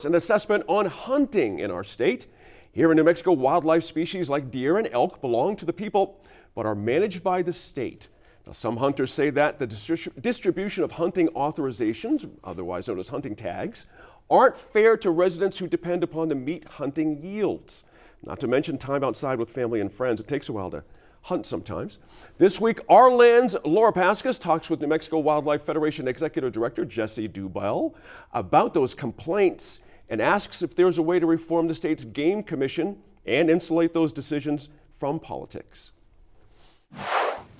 An assessment on hunting in our state. Here in New Mexico, wildlife species like deer and elk belong to the people, but are managed by the state. Now, some hunters say that the distribution of hunting authorizations, otherwise known as hunting tags, aren't fair to residents who depend upon the meat hunting yields. Not to mention time outside with family and friends. It takes a while to hunt sometimes. This week, Our Land's Laura Paskus talks with New Mexico Wildlife Federation Executive Director Jesse Dubell about those complaints and asks if there's a way to reform the state's game commission and insulate those decisions from politics.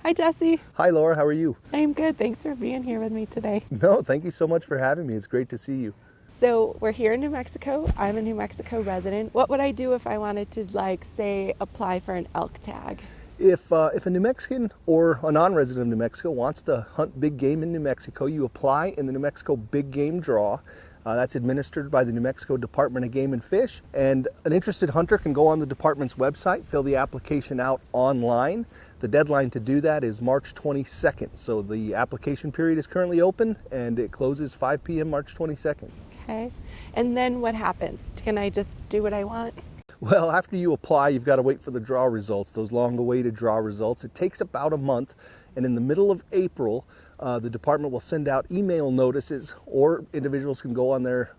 Hi, Jesse. Hi, Laura. How are you? I'm good. Thanks for being here with me today. No, thank you so much for having me. It's great to see you. So we're here in New Mexico. I'm a New Mexico resident. What would I do if I wanted to, say, apply for an elk tag? If a New Mexican or a non-resident of New Mexico wants to hunt big game in New Mexico, you apply in the New Mexico Big Game Draw. That's administered by the New Mexico Department of Game and Fish. And an interested hunter can go on the department's website, fill the application out online. The deadline to do that is March 22nd. So the application period is currently open and it closes 5 p.m. March 22nd. Okay. And then what happens? Can I just do what I want? Well, after you apply, you've got to wait for the draw results, those long-awaited draw results. It takes about a month, and in the middle of April, the department will send out email notices, or individuals can go on their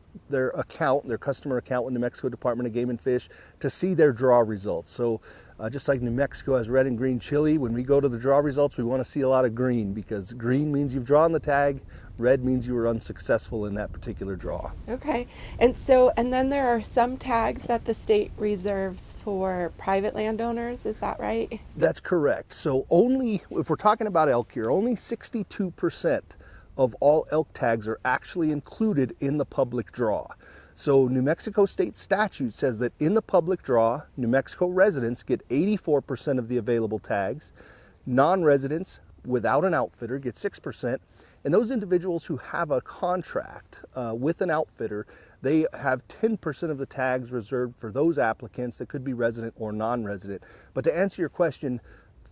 account, their customer account with New Mexico Department of Game and Fish to see their draw results. So just like New Mexico has red and green chili, when we go to the draw results, we want to see a lot of green, because green means you've drawn the tag, red means you were unsuccessful in that particular draw. Okay. And then there are some tags that the state reserves for private landowners, is that right? That's correct. So if we're talking about elk here, only 62% of all elk tags are actually included in the public draw. So New Mexico state statute says that in the public draw, New Mexico residents get 84% of the available tags. Non-residents without an outfitter get 6%. And those individuals who have a contract with an outfitter, they have 10% of the tags reserved for those applicants that could be resident or non-resident. But to answer your question,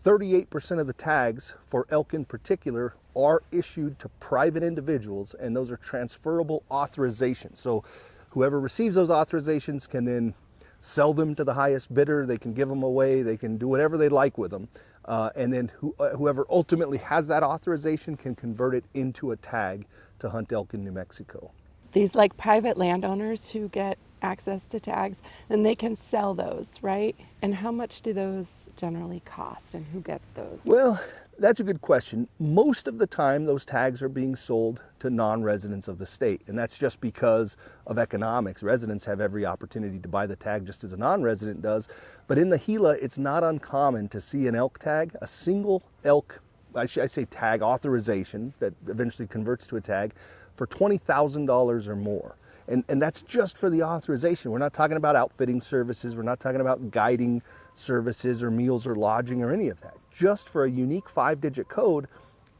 38% of the tags for elk in particular are issued to private individuals, and those are transferable authorizations. So whoever receives those authorizations can then sell them to the highest bidder, they can give them away, they can do whatever they like with them. And then whoever ultimately has that authorization can convert it into a tag to hunt elk in New Mexico. These private landowners who get access to tags, then they can sell those, right? And how much do those generally cost, and who gets those? Well, that's a good question. Most of the time, those tags are being sold to non-residents of the state, and that's just because of economics. Residents have every opportunity to buy the tag just as a non-resident does. But in the Gila, it's not uncommon to see an elk tag, a single elk, I say tag authorization that eventually converts to a tag, for $20,000 or more. And that's just for the authorization. We're not talking about outfitting services. We're not talking about guiding services or meals or lodging or any of that. Just for a unique 5-digit code,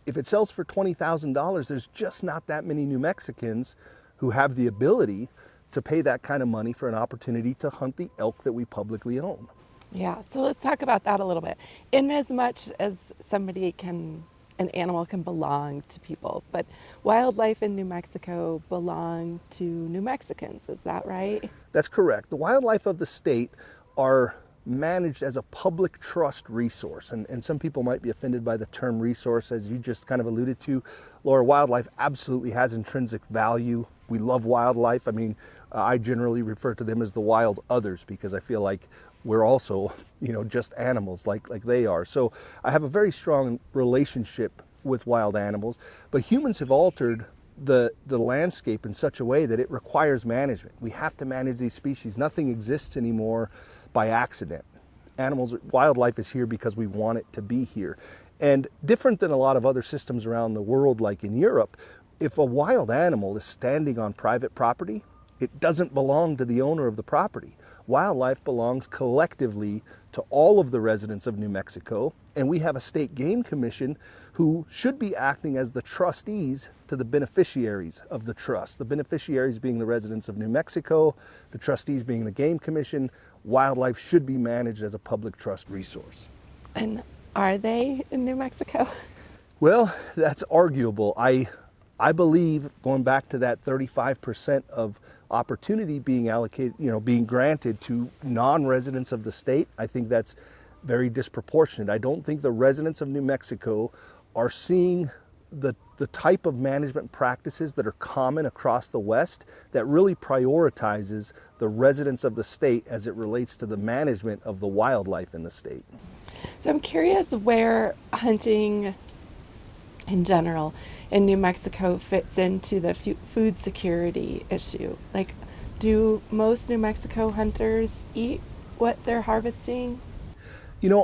if it sells for $20,000, there's just not that many New Mexicans who have the ability to pay that kind of money for an opportunity to hunt the elk that we publicly own. Yeah, so let's talk about that a little bit. In as much as an animal can belong to people, but wildlife in New Mexico belong to New Mexicans, is that right? That's correct. The wildlife of the state are managed as a public trust resource, and some people might be offended by the term resource, as you just kind of alluded to. Laura, wildlife absolutely has intrinsic value. We love wildlife. I mean, I generally refer to them as the wild others, because I feel like we're also, just animals like they are. So I have a very strong relationship with wild animals, but humans have altered the landscape in such a way that it requires management. We have to manage these species. Nothing exists anymore by accident. Wildlife is here because we want it to be here. And different than a lot of other systems around the world, like in Europe, if a wild animal is standing on private property, it doesn't belong to the owner of the property. Wildlife belongs collectively to all of the residents of New Mexico, and we have a state game commission who should be acting as the trustees to the beneficiaries of the trust. The beneficiaries being the residents of New Mexico, the trustees being the game commission. Wildlife should be managed as a public trust resource. And are they in New Mexico? Well, that's arguable. I believe, going back to that 35% of opportunity being allocated, being granted to non-residents of the state, I think that's very disproportionate. I don't think the residents of New Mexico are seeing the type of management practices that are common across the West that really prioritizes the residents of the state as it relates to the management of the wildlife in the state. So I'm curious where hunting in general in New Mexico fits into the food security issue. Like, do most New Mexico hunters eat what they're harvesting?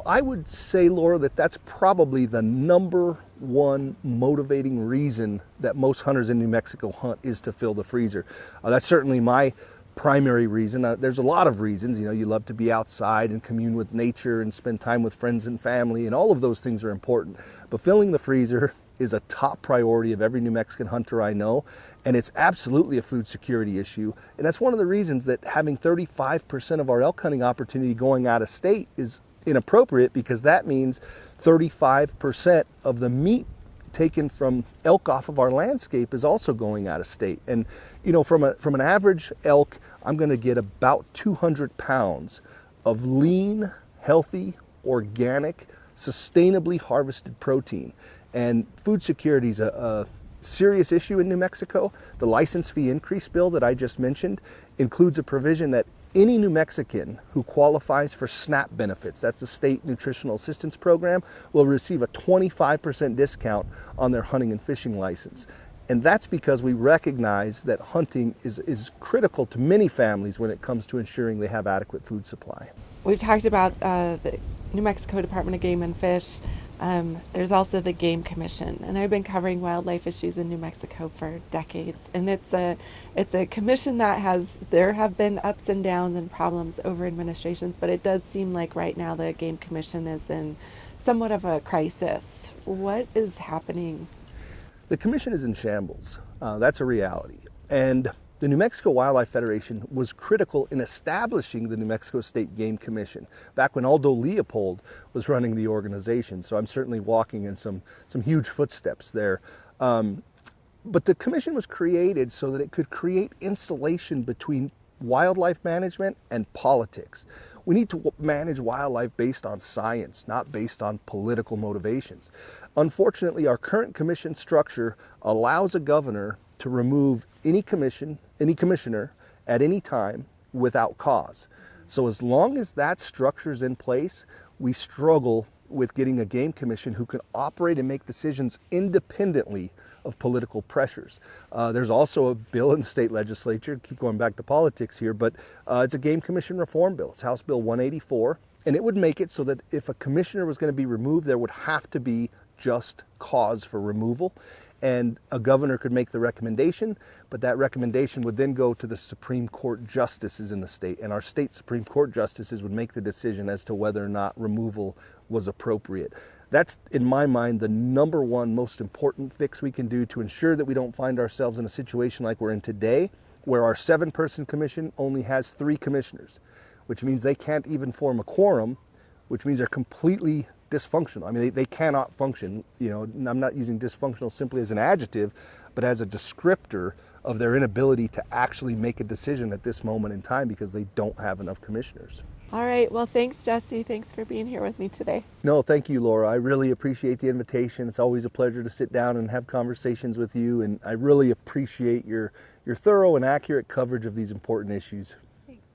I would say, Laura, that that's probably the number one motivating reason that most hunters in New Mexico hunt is to fill the freezer. That's certainly my primary reason. There's a lot of reasons. You love to be outside and commune with nature and spend time with friends and family, and all of those things are important. But filling the freezer is a top priority of every New Mexican hunter I know, and it's absolutely a food security issue. And that's one of the reasons that having 35% of our elk hunting opportunity going out of state is inappropriate, because that means 35% of the meat taken from elk off of our landscape is also going out of state. And from an average elk, I'm going to get about 200 pounds of lean, healthy, organic, sustainably harvested protein. And food security is a serious issue in New Mexico. The license fee increase bill that I just mentioned includes a provision that any New Mexican who qualifies for SNAP benefits, that's a state nutritional assistance program, will receive a 25% discount on their hunting and fishing license. And that's because we recognize that hunting is critical to many families when it comes to ensuring they have adequate food supply. We've talked about the New Mexico Department of Game and Fish. There's also the Game Commission, and I've been covering wildlife issues in New Mexico for decades. And it's a commission that there have been ups and downs and problems over administrations, but it does seem like right now the Game Commission is in somewhat of a crisis. What is happening? The commission is in shambles. That's a reality. And the New Mexico Wildlife Federation was critical in establishing the New Mexico State Game Commission back when Aldo Leopold was running the organization. So I'm certainly walking in some huge footsteps there. But the commission was created so that it could create insulation between wildlife management and politics. We need to manage wildlife based on science, not based on political motivations. Unfortunately, our current commission structure allows a governor to remove any commissioner at any time without cause. So as long as that structure is in place, we struggle with getting a game commission who can operate and make decisions independently of political pressures. There's also a bill in the state legislature, keep going back to politics here, but it's a game commission reform bill. It's House Bill 184, and it would make it so that if a commissioner was going to be removed, there would have to be just cause for removal. And a governor could make the recommendation, but that recommendation would then go to the Supreme Court justices in the state, and our state Supreme Court justices would make the decision as to whether or not removal was appropriate. That's, in my mind, the number one most important fix we can do to ensure that we don't find ourselves in a situation like we're in today, where our 7-person commission only has 3 commissioners, which means they can't even form a quorum, which means they're completely dysfunctional. I mean, they cannot function. I'm not using dysfunctional simply as an adjective, but as a descriptor of their inability to actually make a decision at this moment in time because they don't have enough commissioners. All right. Well, thanks, Jesse. Thanks for being here with me today. No, thank you, Laura. I really appreciate the invitation. It's always a pleasure to sit down and have conversations with you, and I really appreciate your thorough and accurate coverage of these important issues.